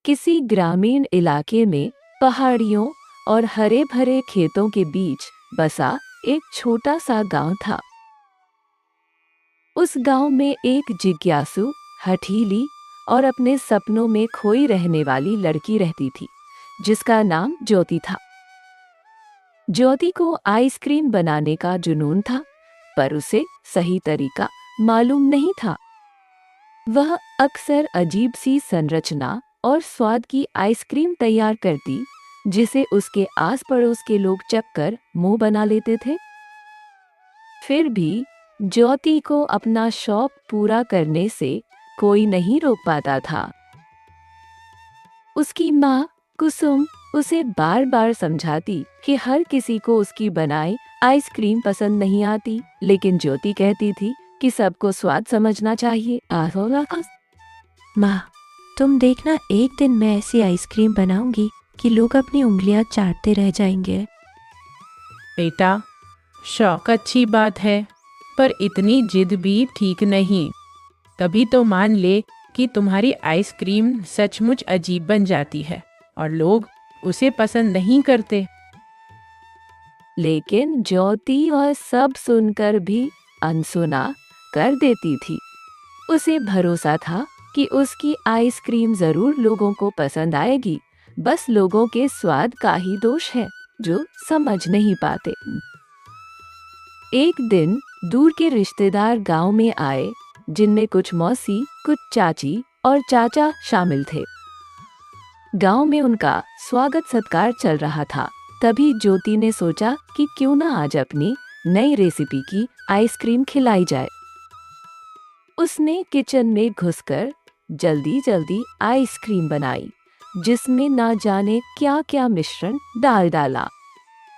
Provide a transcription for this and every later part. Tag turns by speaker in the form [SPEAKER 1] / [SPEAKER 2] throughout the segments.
[SPEAKER 1] किसी ग्रामीण इलाके में पहाड़ियों और हरे भरे खेतों के बीच बसा एक छोटा सा गांव था। उस गांव में एक जिज्ञासु, हठीली और अपने सपनों में खोई रहने वाली लड़की रहती थी, जिसका नाम ज्योति था। ज्योति को आइसक्रीम बनाने का जुनून था, पर उसे सही तरीका मालूम नहीं था। वह अक्सर अजीब सी संरचना और स्वाद की आइसक्रीम तैयार करती, जिसे उसके आस पड़ोस के लोग चखकर मुंह बना लेते थे। फिर भी ज्योति को अपना शौक पूरा करने से कोई नहीं रोक पाता था। उसकी माँ कुसुम उसे बार बार समझाती कि हर किसी को उसकी बनाई आइसक्रीम पसंद नहीं आती, लेकिन ज्योति कहती थी कि सबको स्वाद समझना चाहिए।
[SPEAKER 2] माँ, तुम देखना, एक दिन मैं ऐसी आइसक्रीम बनाऊंगी कि लोग अपनी उंगलियां चाटते रह जाएंगे।
[SPEAKER 3] बेटा, शौक अच्छी बात है, पर इतनी जिद भी ठीक नहीं। कभी तो मान ले कि तुम्हारी आइसक्रीम सचमुच अजीब बन जाती है और लोग उसे पसंद नहीं करते।
[SPEAKER 1] लेकिन ज्योति वह सब सुनकर भी अनसुना कर देती थी। उसे भरोसा था कि उसकी आइसक्रीम जरूर लोगों को पसंद आएगी, बस लोगों के स्वाद का ही दोष है जो समझ नहीं पाते। एक दिन दूर के रिश्तेदार गांव में आए, जिनमें कुछ मौसी, कुछ चाची और चाचा शामिल थे। गांव में उनका स्वागत सत्कार चल रहा था। तभी ज्योति ने सोचा कि क्यों ना आज अपनी नई रेसिपी की आइसक्रीम खिलाई जाए। उसने किचन में घुसकर जल्दी जल्दी आइसक्रीम बनाई, जिसमें ना जाने क्या क्या मिश्रण डाल डाला।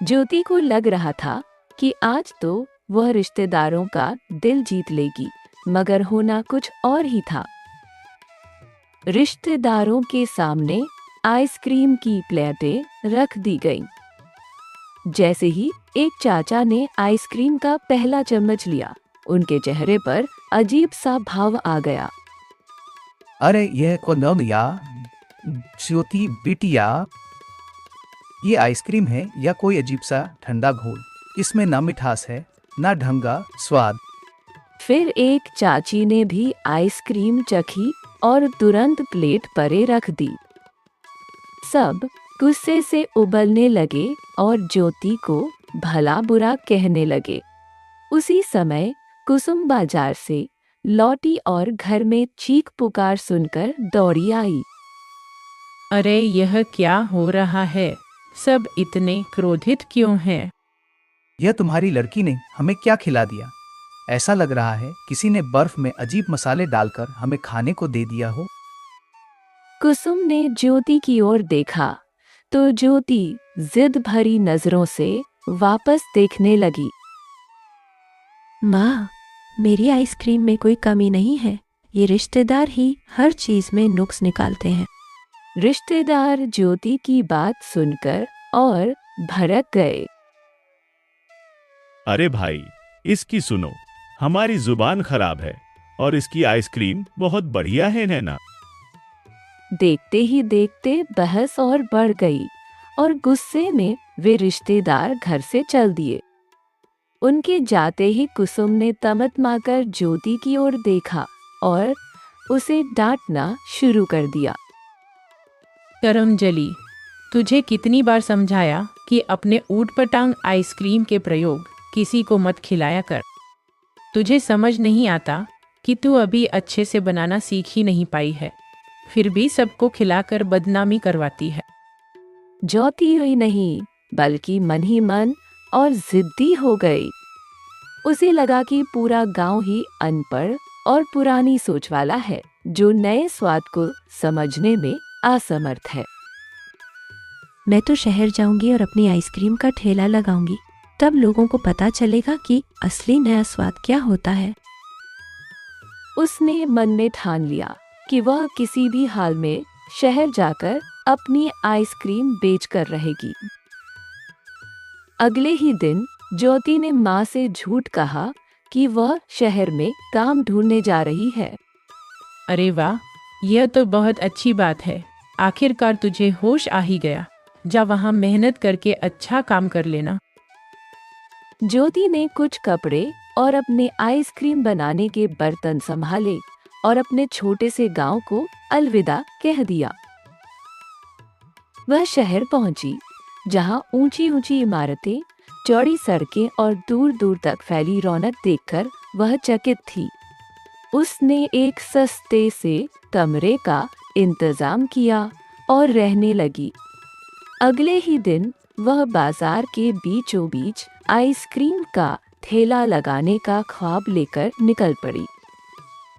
[SPEAKER 1] ज्योति को लग रहा था कि आज तो वह रिश्तेदारों का दिल जीत लेगी, मगर होना कुछ और ही था। रिश्तेदारों के सामने आइसक्रीम की प्लेटें रख दी गईं। जैसे ही एक चाचा ने आइसक्रीम का पहला चम्मच लिया, उनके चेहरे पर अजीब सा भाव आ गया।
[SPEAKER 4] अरे यह कौन या ज्योति बिटिया, ये आइसक्रीम है या कोई अजीब सा ठंडा घोल? इसमें ना मिठास है ना ढंगा स्वाद।
[SPEAKER 1] फिर एक चाची ने भी आइसक्रीम चखी और तुरंत प्लेट परे रख दी। सब गुस्से से उबलने लगे और ज्योति को भला बुरा कहने लगे। उसी समय कुसुम बाजार से लौटी और घर में चीख पुकार सुनकर दौड़ी आई।
[SPEAKER 3] अरे यह क्या हो रहा है? सब इतने क्रोधित क्यों हैं?
[SPEAKER 4] यह तुम्हारी लड़की ने हमें क्या खिला दिया? ऐसा लग रहा है किसी ने बर्फ में अजीब मसाले डालकर हमें खाने को दे दिया हो।
[SPEAKER 1] कुसुम ने ज्योति की ओर देखा तो ज्योति जिद भरी नजरों से वापस देखने लगी।
[SPEAKER 2] माँ, मेरी आइसक्रीम में कोई कमी नहीं है। ये रिश्तेदार ही हर चीज में नुक्स निकालते हैं।
[SPEAKER 1] रिश्तेदार ज्योति की बात सुनकर और भड़क गए।
[SPEAKER 5] अरे भाई, इसकी सुनो, हमारी जुबान खराब है और इसकी आइसक्रीम बहुत बढ़िया है नैना।
[SPEAKER 1] देखते ही देखते बहस और बढ़ गई और गुस्से में वे रिश्तेदार घर से चल दिए। उनके जाते ही कुसुम ने तमतमाकर ज्योति की ओर देखा और उसे डांटना शुरू कर दिया।
[SPEAKER 3] करमजली, तुझे कितनी बार समझाया कि अपने ऊटपटांग आइसक्रीम के प्रयोग किसी को मत खिलाया कर। तुझे समझ नहीं आता कि तू अभी अच्छे से बनाना सीख ही नहीं पाई है, फिर भी सबको खिलाकर बदनामी करवाती है।
[SPEAKER 1] ज्योति ही नहीं बल्कि मन ही मन और जिद्दी हो गई। उसे लगा कि पूरा गांव ही अनपढ़ और पुरानी सोच वाला है, जो नए स्वाद को समझने में असमर्थ है।
[SPEAKER 2] मैं तो शहर जाऊंगी और अपनी आइसक्रीम का ठेला लगाऊंगी, तब लोगों को पता चलेगा कि असली नया स्वाद क्या होता है।
[SPEAKER 1] उसने मन में ठान लिया कि वह किसी भी हाल में शहर जाकर अपनी आइसक्रीम बेचकर रहेगी। अगले ही दिन ज्योति ने माँ से झूठ कहा कि वह शहर में काम ढूंढने जा रही है।
[SPEAKER 3] अरे वाह, यह तो बहुत अच्छी बात है। आखिरकार तुझे होश आ ही गया। जा वहाँ मेहनत करके अच्छा काम कर लेना।
[SPEAKER 1] ज्योति ने कुछ कपड़े और अपने आइसक्रीम बनाने के बर्तन संभाले और अपने छोटे से गांव को अलविदा कह दिया। वह शहर पहुंची, जहां ऊंची ऊंची इमारतें, चौड़ी सड़कें और दूर दूर तक फैली रौनक देखकर वह चकित थी। उसने एक सस्ते से कमरे का इंतजाम किया और रहने लगी। अगले ही दिन वह बाजार के बीचों बीच आइसक्रीम का ठेला लगाने का ख्वाब लेकर निकल पड़ी।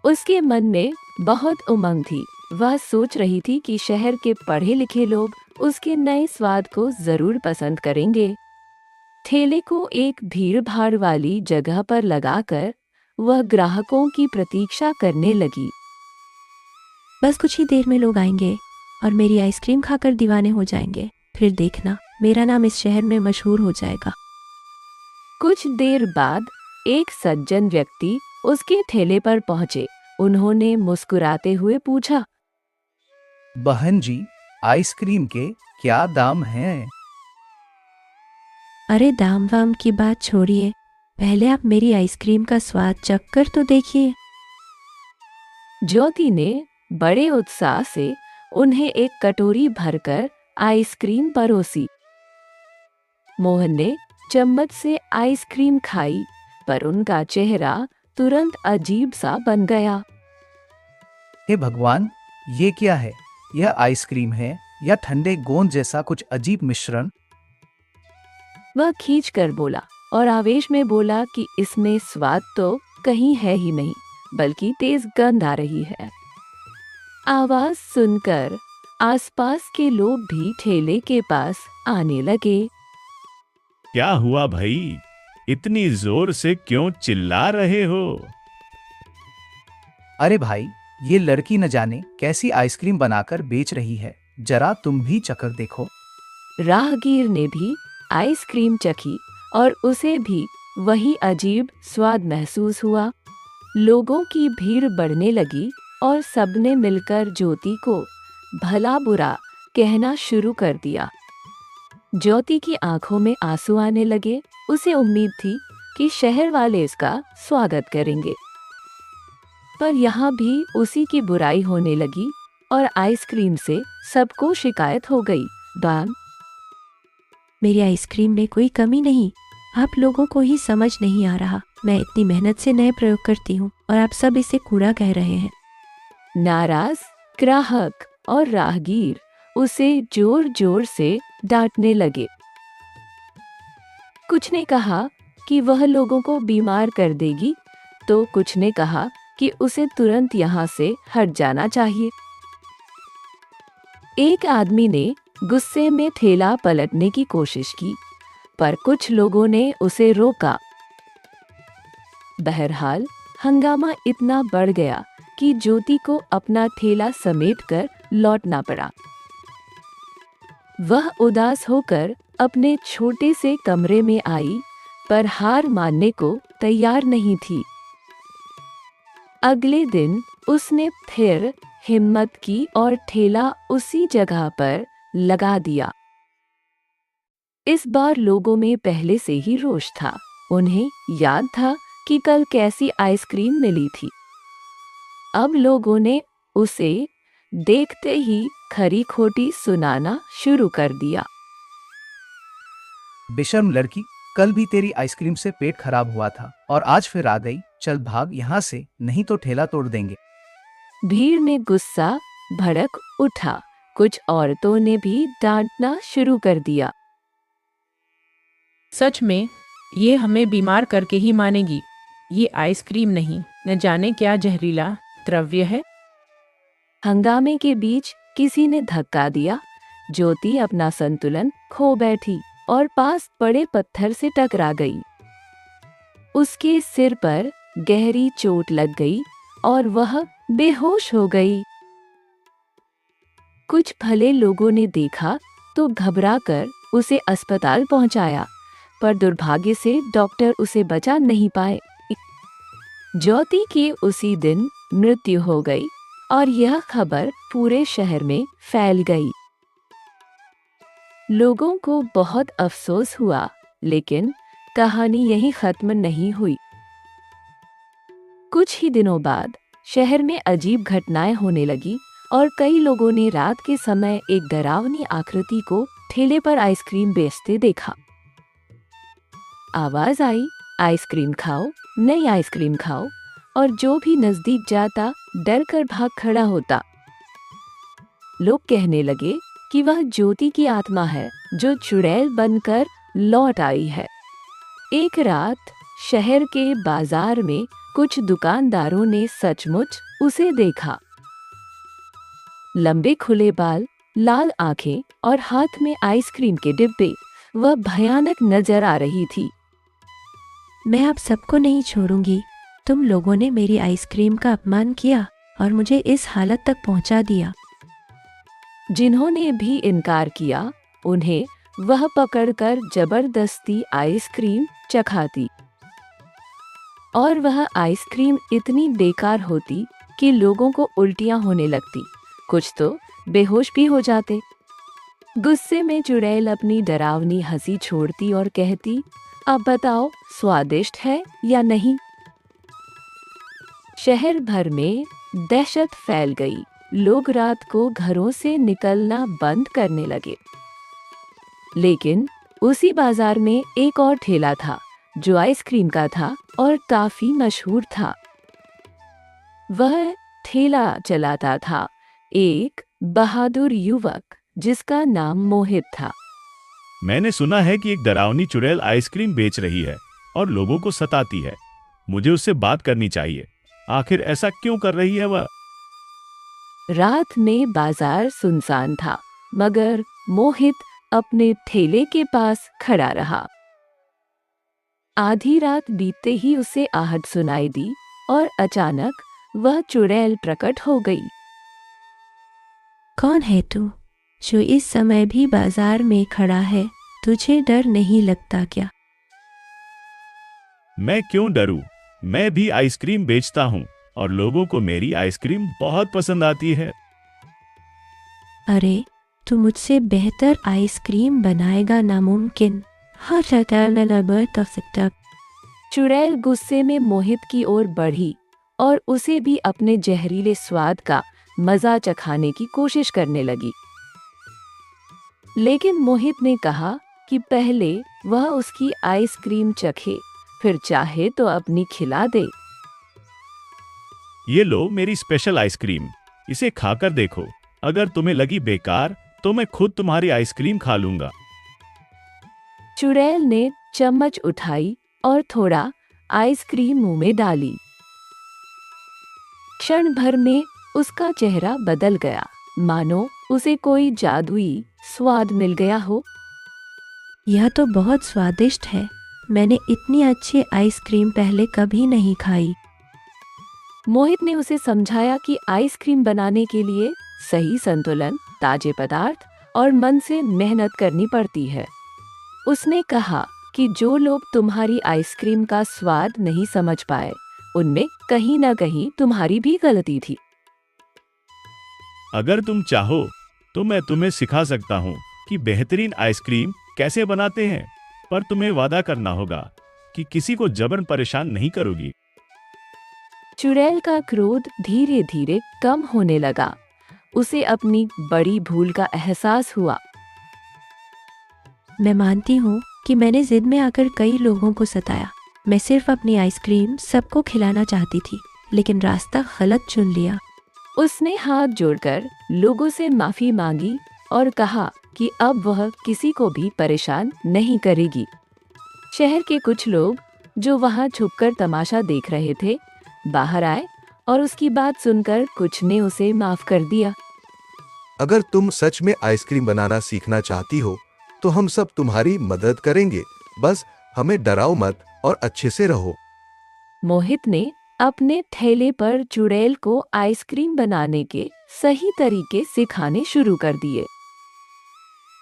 [SPEAKER 1] उसके मन में बहुत उमंग थी। वह सोच रही थी कि शहर के पढ़े लिखे लोग उसके नए स्वाद को जरूर पसंद करेंगे। ठेले को एक भीड़ भाड़ वाली जगह पर लगाकर वह ग्राहकों की प्रतीक्षा करने लगी।
[SPEAKER 2] बस कुछ ही देर में लोग आएंगे और मेरी आइसक्रीम खाकर दीवाने हो जाएंगे। फिर देखना, मेरा नाम इस शहर में मशहूर हो जाएगा।
[SPEAKER 1] कुछ देर बाद एक सज्जन व्यक्ति उसके ठेले पर पहुंचे। उन्होंने मुस्कुराते हुए पूछा,
[SPEAKER 4] बहन जी, आइसक्रीम के क्या दाम हैं?
[SPEAKER 2] अरे दाम वाम की बात छोड़िए, पहले आप मेरी आइसक्रीम का स्वाद चख कर तो देखिए।
[SPEAKER 1] ज्योति ने बड़े उत्साह से उन्हें एक कटोरी भरकर आइसक्रीम परोसी। मोहन ने चम्मच से आइसक्रीम खाई, पर उनका चेहरा तुरंत अजीब सा बन गया।
[SPEAKER 4] हे भगवान, ये क्या है? यह आइसक्रीम है या ठंडे गोंद जैसा कुछ अजीब मिश्रण?
[SPEAKER 1] वह खींच कर बोला और आवेश में बोला कि इसमें स्वाद तो कहीं है ही नहीं, बल्कि तेज गंध आ रही है। आवाज सुनकर आसपास के लोग भी ठेले के पास आने लगे।
[SPEAKER 5] क्या हुआ भाई? इतनी जोर से क्यों चिल्ला रहे हो?
[SPEAKER 4] अरे भाई, ये लड़की न जाने कैसी आइसक्रीम बनाकर बेच रही है, जरा तुम भी चखकर देखो।
[SPEAKER 1] राहगीर ने भी आइसक्रीम चखी और उसे भी वही अजीब स्वाद महसूस हुआ। लोगों की भीड़ बढ़ने लगी और सबने मिलकर ज्योति को भला बुरा कहना शुरू कर दिया। ज्योति की आंखों में आंसू आने लगे। उसे उम्मीद थी कि शहर वाले इसका स्वागत करेंगे, पर यहाँ भी उसी की बुराई होने लगी और आइसक्रीम से सबको शिकायत हो गई। दाम,
[SPEAKER 2] मेरी आइसक्रीम में कोई कमी नहीं, आप लोगों को ही समझ नहीं आ रहा। मैं इतनी मेहनत से नए प्रयोग करती हूँ और आप सब इसे कूड़ा कह रहे हैं।
[SPEAKER 1] नाराज ग्राहक और राहगीर उसे जोर जोर से डांटने लगे। कुछ ने कहा कि वह लोगों को बीमार कर देगी, तो कुछ ने कहा कि उसे तुरंत यहाँ से हट जाना चाहिए। एक आदमी ने गुस्से में ठेला पलटने की कोशिश की, पर कुछ लोगों ने उसे रोका। बहरहाल हंगामा इतना बढ़ गया कि ज्योति को अपना ठेला समेटकर लौटना पड़ा। वह उदास होकर अपने छोटे से कमरे में आई, पर हार मानने को तैयार नहीं थी। अगले दिन उसने फिर हिम्मत की और ठेला उसी जगह पर लगा दिया। इस बार लोगों में पहले से ही रोष था। उन्हें याद था कि कल कैसी आइसक्रीम मिली थी। अब लोगों ने उसे देखते ही खरी खोटी सुनाना शुरू कर दिया।
[SPEAKER 4] बेशर्म लड़की, कल भी तेरी आइसक्रीम से पेट खराब हुआ था और आज फिर आ गई। चल भाग यहाँ से, नहीं तो ठेला तोड़ देंगे।
[SPEAKER 1] भीड़ में गुस्सा भड़क उठा। कुछ औरतों ने भी डांटना शुरू कर दिया।
[SPEAKER 3] सच में ये हमें बीमार करके ही मानेगी। ये आइसक्रीम नहीं, न जाने क्या जहरीला द्रव्य है।
[SPEAKER 1] हंगामे के बीच किसी ने धक्का दिया। ज्योति अपना संतुलन खो बैठी और पास पड़े पत्थर से टकरा गई। उसके सिर पर गहरी चोट लग गई और वह बेहोश हो गई। कुछ भले लोगों ने देखा तो घबराकर उसे अस्पताल पहुंचाया, पर दुर्भाग्य से डॉक्टर उसे बचा नहीं पाए। ज्योति की उसी दिन मृत्यु हो गई और यह खबर पूरे शहर में फैल गई। लोगों को बहुत अफसोस हुआ, लेकिन कहानी यहीं खत्म नहीं हुई। कुछ ही दिनों बाद शहर में अजीब घटनाएं होने लगी और कई लोगों ने रात के समय एक डरावनी आकृति को ठेले पर आइसक्रीम बेचते देखा। आवाज आई, आइसक्रीम खाओ, नई आइसक्रीम खाओ, और जो भी नजदीक जाता डर कर भाग खड़ा होता। लोग कहने लगे कि वह ज्योति की आत्मा है जो चुड़ैल बनकर लौट आई है। एक रात शहर के बाजार में कुछ दुकानदारों ने सचमुच उसे देखा। लंबे खुले बाल, लाल आंखें और हाथ में आइसक्रीम के डिब्बे, वह भयानक नजर आ रही थी।
[SPEAKER 2] मैं आप सबको नहीं छोड़ूंगी। तुम लोगों ने मेरी आइसक्रीम का अपमान किया और मुझे इस हालत तक पहुंचा दिया।
[SPEAKER 1] जिन्होंने भी इनकार किया, उन्हें वह पकड़कर जबरदस्ती आइसक्रीम चखाती। और वह आइसक्रीम इतनी बेकार होती कि लोगों को उल्टियां होने लगती, कुछ तो बेहोश भी हो जाते। गुस्से में चुड़ैल अपनी डरावनी हंसी छोड़ती और कहती, अब बताओ स्वादिष्ट है या नहीं। शहर भर में दहशत फैल गई। लोग रात को घरों से निकलना बंद करने लगे। लेकिन उसी बाजार में एक और ठेला था जो आइसक्रीम का था और काफी मशहूर था। वह ठेला चलाता था एक बहादुर युवक जिसका नाम मोहित था।
[SPEAKER 5] मैंने सुना है कि एक डरावनी चुड़ैल आइसक्रीम बेच रही है और लोगों को सताती है। मुझे उससे बात करनी चाहिए। आखिर ऐसा क्यों कर रही है वह?
[SPEAKER 1] रात में बाजार सुनसान था, मगर मोहित अपने ठेले के पास खड़ा रहा। आधी रात बीतते ही उसे आहट सुनाई दी और अचानक वह चुड़ैल प्रकट हो गई।
[SPEAKER 2] कौन है तू जो इस समय भी बाजार में खड़ा है? तुझे डर नहीं लगता क्या?
[SPEAKER 5] मैं क्यों डरूं? मैं भी आइसक्रीम बेचता हूँ और लोगों को मेरी आइसक्रीम बहुत पसंद आती है।
[SPEAKER 2] अरे, तू मुझसे बेहतर आइसक्रीम बनाएगा नामुमकिन। हाँ,
[SPEAKER 1] चुड़ैल गुस्से में मोहित की ओर बढ़ी और उसे भी अपने जहरीले स्वाद का मजा चखाने की कोशिश करने लगी। लेकिन मोहित ने कहा कि पहले वह उसकी आइसक्रीम चखे, फिर चाहे तो अपनी खिला दे।
[SPEAKER 5] ये लो मेरी स्पेशल आइसक्रीम, इसे खाकर देखो। अगर तुम्हें लगी बेकार तो मैं खुद तुम्हारी आइसक्रीम खा लूंगा।
[SPEAKER 1] चुड़ैल ने चम्मच उठाई और थोड़ा आइसक्रीम मुंह में डाली। क्षण भर में उसका चेहरा बदल गया, मानो उसे कोई जादुई स्वाद मिल गया हो।
[SPEAKER 2] यह तो बहुत स्वादिष्ट है। मैंने इतनी अच्छी आइसक्रीम पहले कभी नहीं खाई।
[SPEAKER 1] मोहित ने उसे समझाया कि आइसक्रीम बनाने के लिए सही संतुलन, ताजे पदार्थ और मन से मेहनत करनी पड़ती है। उसने कहा कि जो लोग तुम्हारी आइसक्रीम का स्वाद नहीं समझ पाए, उनमें कहीं न कहीं तुम्हारी भी गलती थी।
[SPEAKER 5] अगर तुम चाहो तो मैं तुम्हें सिखा सकता हूँ कि बेहतरीन आइसक्रीम कैसे बनाते हैं, पर तुम्हें वादा करना होगा कि किसी को जबरन परेशान नहीं करोगी।
[SPEAKER 1] चुड़ैल का क्रोध धीरे धीरे कम होने लगा। उसे अपनी बड़ी भूल का एहसास हुआ।
[SPEAKER 2] मैं मानती हूँ कि मैंने जिद में आकर कई लोगों को सताया। मैं सिर्फ अपनी आइसक्रीम सबको खिलाना चाहती थी, लेकिन रास्ता गलत चुन लिया।
[SPEAKER 1] उसने हाथ जोड़कर लोगों से माफी मांगी और कहा कि अब वह किसी को भी परेशान नहीं करेगी। शहर के कुछ लोग जो वहां छुपकर तमाशा देख रहे थे, बाहर आए और उसकी बात सुनकर कुछ ने उसे माफ कर दिया।
[SPEAKER 6] अगर तुम सच में आइसक्रीम बनाना सीखना चाहती हो तो हम सब तुम्हारी मदद करेंगे। बस हमें डराओ मत और अच्छे से रहो।
[SPEAKER 1] मोहित ने अपने ठेले पर चुड़ैल को आइसक्रीम बनाने के सही तरीके सिखाने शुरू कर दिए।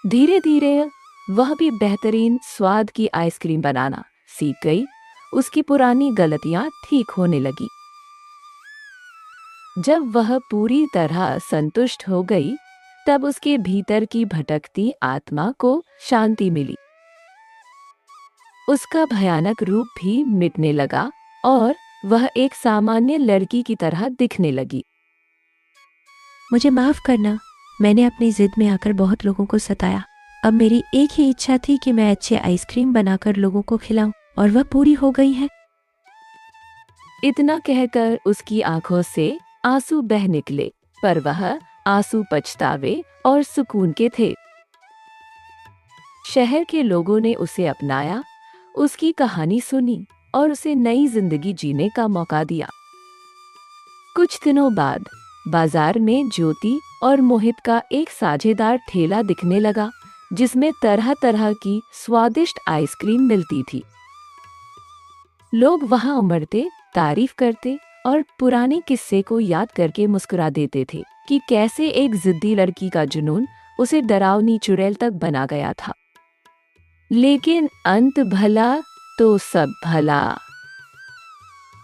[SPEAKER 1] धीरे धीरे वह भी बेहतरीन स्वाद की आइसक्रीम बनाना सीख गई। उसकी पुरानी गलतियां ठीक होने लगी। जब वह पूरी तरह संतुष्ट हो गई, तब उसके भीतर की भटकती आत्मा को शांति मिली। उसका भयानक रूप भी मिटने लगा और वह एक सामान्य लड़की की तरह दिखने लगी।
[SPEAKER 2] मुझे माफ करना, मैंने अपनी जिद में आकर बहुत लोगों को सताया। अब मेरी एक ही इच्छा थी कि मैं अच्छे आइसक्रीम बनाकर लोगों को खिलाऊं, और वह पूरी हो गई है।
[SPEAKER 1] इतना कहकर उसकी आंखों से आंसू बह निकले, पर वह आंसू पछतावे और सुकून के थे। शहर के लोगों ने उसे अपनाया, उसकी कहानी सुनी और उसे नई जिंदगी जीने का मौका दिया। कुछ दिनों बाद बाजार में ज्योति और मोहित का एक साझेदार ठेला दिखने लगा, जिसमें तरह तरह की स्वादिष्ट आइसक्रीम मिलती थी। लोग वहां उमड़ते, तारीफ करते और पुराने किस्से को याद करके मुस्कुरा देते थे कि कैसे एक जिद्दी लड़की का जुनून उसे डरावनी चुड़ैल तक बना गया था। लेकिन अंत भला तो सब भला।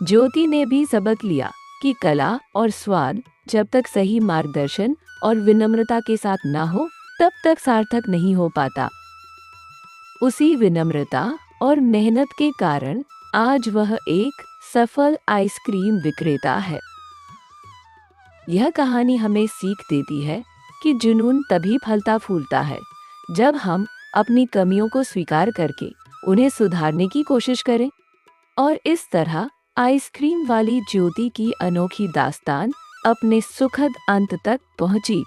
[SPEAKER 1] ज्योति ने भी सबक लिया कि कला और स्वाद जब तक सही मार्गदर्शन और विनम्रता के साथ ना हो, तब तक सार्थक नहीं हो पाता। उसी विनम्रता और मेहनत के कारण आज वह एक सफल आइसक्रीम विक्रेता है। यह कहानी हमें सीख देती है कि जुनून तभी फलता फूलता है जब हम अपनी कमियों को स्वीकार करके उन्हें सुधारने की कोशिश करें। और इस तरह आइसक्रीम वाली ज्योति की अनोखी दास्तान अपने सुखद अंत तक पहुंची।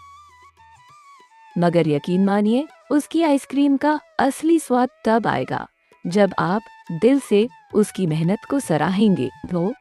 [SPEAKER 1] मगर यकीन मानिए, उसकी आइसक्रीम का असली स्वाद तब आएगा जब आप दिल से उसकी मेहनत को सराहेंगे। तो